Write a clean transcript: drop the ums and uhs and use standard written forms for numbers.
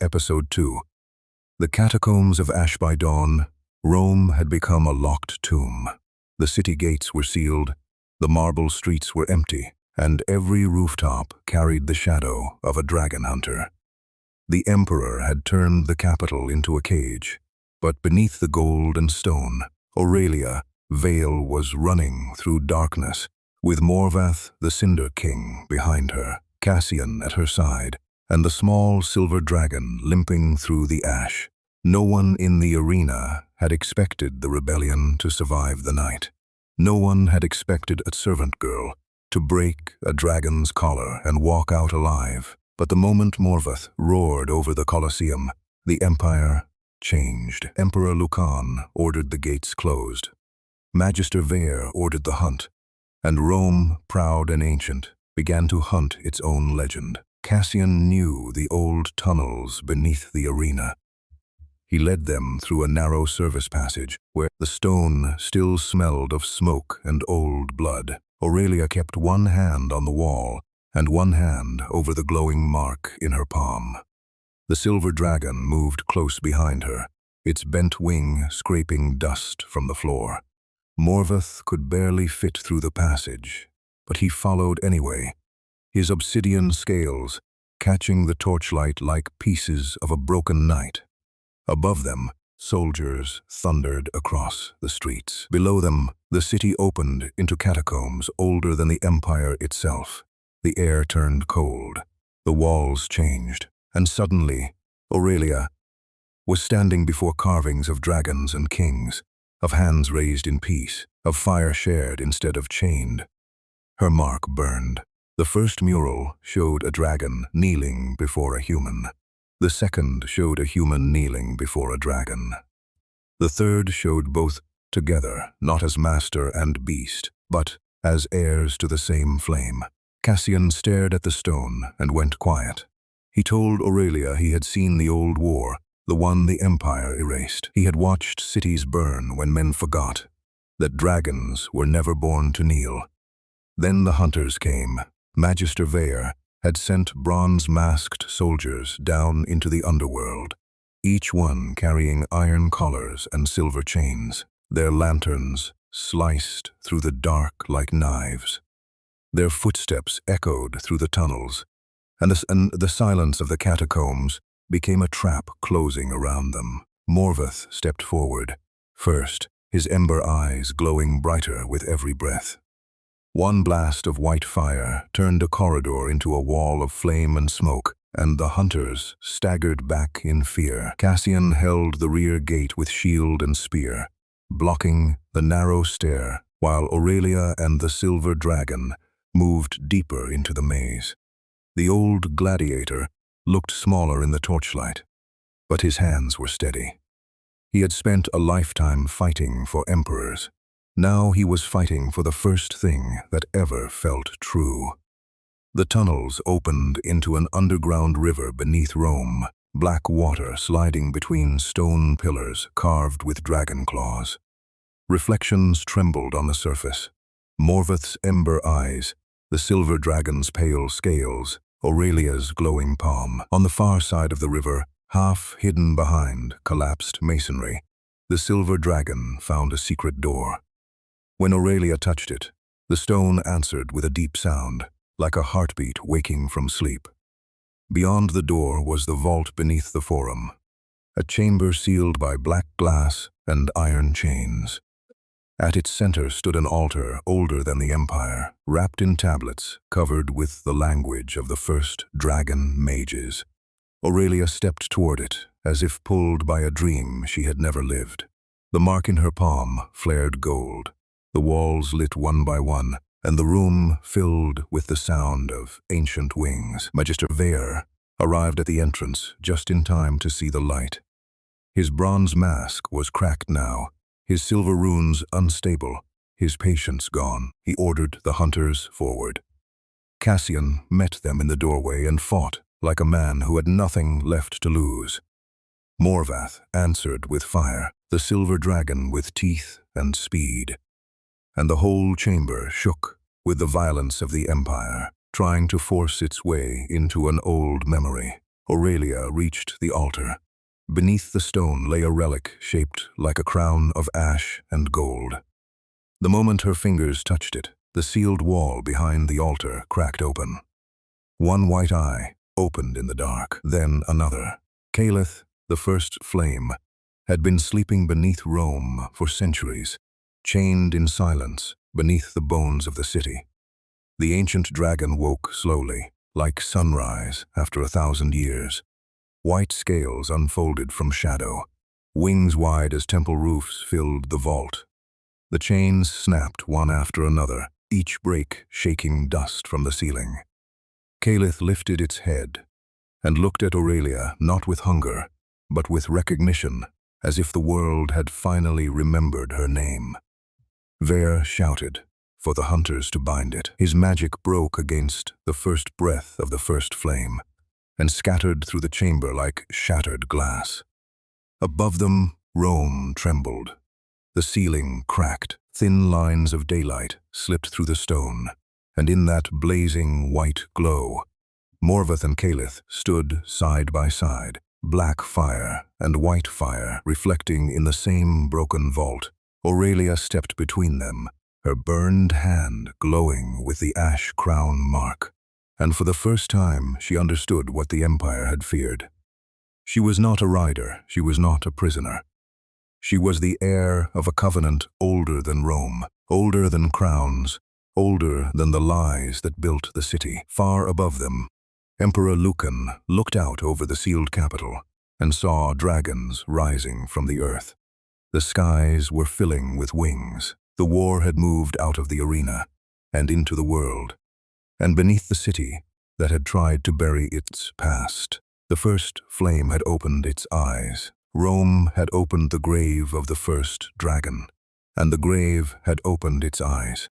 Episode 2. The catacombs of Ash by Dawn. Rome had become a locked tomb. The city gates were sealed, the marble streets were empty, and every rooftop carried the shadow of a dragon hunter. The emperor had turned the capital into a cage, but beneath the gold and stone, Aurelia Vale was running through darkness, with Morvath the Cinder King behind her, Cassian at her side, and the small silver dragon limping through the ash. No one in the arena had expected the rebellion to survive the night. No one had expected a servant girl to break a dragon's collar and walk out alive. But the moment Morvath roared over the Colosseum, the empire changed. Emperor Lucan ordered the gates closed. Magister Vare ordered the hunt, and Rome, proud and ancient, began to hunt its own legend. Cassian knew the old tunnels beneath the arena. He led them through a narrow service passage where the stone still smelled of smoke and old blood. Aurelia kept one hand on the wall and one hand over the glowing mark in her palm. The silver dragon moved close behind her, its bent wing scraping dust from the floor. Morvath could barely fit through the passage, but he followed anyway, his obsidian scales catching the torchlight like pieces of a broken night. Above them, soldiers thundered across the streets. Below them, the city opened into catacombs older than the empire itself. The air turned cold, the walls changed, and suddenly, Aurelia was standing before carvings of dragons and kings, of hands raised in peace, of fire shared instead of chained. Her mark burned. The first mural showed a dragon kneeling before a human. The second showed a human kneeling before a dragon. The third showed both together, not as master and beast, but as heirs to the same flame. Cassian stared at the stone and went quiet. He told Aurelia he had seen the old war, the one the empire erased. He had watched cities burn when men forgot that dragons were never born to kneel. Then the hunters came. Magister Vare had sent bronze-masked soldiers down into the underworld, each one carrying iron collars and silver chains, their lanterns sliced through the dark like knives. Their footsteps echoed through the tunnels, and the silence of the catacombs became a trap closing around them. Morvath stepped forward, first, his ember eyes glowing brighter with every breath. One blast of white fire turned a corridor into a wall of flame and smoke, and the hunters staggered back in fear. Cassian held the rear gate with shield and spear, blocking the narrow stair, while Aurelia and the silver dragon moved deeper into the maze. The old gladiator looked smaller in the torchlight, but his hands were steady. He had spent a lifetime fighting for emperors. Now he was fighting for the first thing that ever felt true. The tunnels opened into an underground river beneath Rome, black water sliding between stone pillars carved with dragon claws. Reflections trembled on the surface. Morvath's ember eyes, the silver dragon's pale scales, Aurelia's glowing palm. On the far side of the river, half hidden behind collapsed masonry, the silver dragon found a secret door. When Aurelia touched it, the stone answered with a deep sound, like a heartbeat waking from sleep. Beyond the door was the vault beneath the forum, a chamber sealed by black glass and iron chains. At its center stood an altar older than the empire, wrapped in tablets covered with the language of the first dragon mages. Aurelia stepped toward it, as if pulled by a dream she had never lived. The mark in her palm flared gold. The walls lit one by one, and the room filled with the sound of ancient wings. Magister Vare arrived at the entrance just in time to see the light. His bronze mask was cracked now, his silver runes unstable, his patience gone. He ordered the hunters forward. Cassian met them in the doorway and fought like a man who had nothing left to lose. Morvath answered with fire, the silver dragon with teeth and speed. And the whole chamber shook with the violence of the empire, trying to force its way into an old memory. Aurelia reached the altar. Beneath the stone lay a relic shaped like a crown of ash and gold. The moment her fingers touched it, the sealed wall behind the altar cracked open. One white eye opened in the dark, then another. Caelith, the first flame, had been sleeping beneath Rome for centuries, chained in silence beneath the bones of the city. The ancient dragon woke slowly, like sunrise after 1,000 years. White scales unfolded from shadow, wings wide as temple roofs filled the vault. The chains snapped one after another, each break shaking dust from the ceiling. Caelith lifted its head and looked at Aurelia not with hunger, but with recognition, as if the world had finally remembered her name. Ver shouted for the hunters to bind it. His magic broke against the first breath of the first flame and scattered through the chamber like shattered glass. Above them, Rome trembled. The ceiling cracked, thin lines of daylight slipped through the stone, and in that blazing white glow, Morvath and Caelith stood side by side, black fire and white fire reflecting in the same broken vault. Aurelia stepped between them, her burned hand glowing with the ash crown mark. And for the first time she understood what the Empire had feared. She was not a rider, she was not a prisoner. She was the heir of a covenant older than Rome, older than crowns, older than the lies that built the city. Far above them, Emperor Lucan looked out over the sealed capital and saw dragons rising from the earth. The skies were filling with wings. The war had moved out of the arena and into the world. And beneath the city that had tried to bury its past, the first flame had opened its eyes. Rome had opened the grave of the first dragon, and the grave had opened its eyes.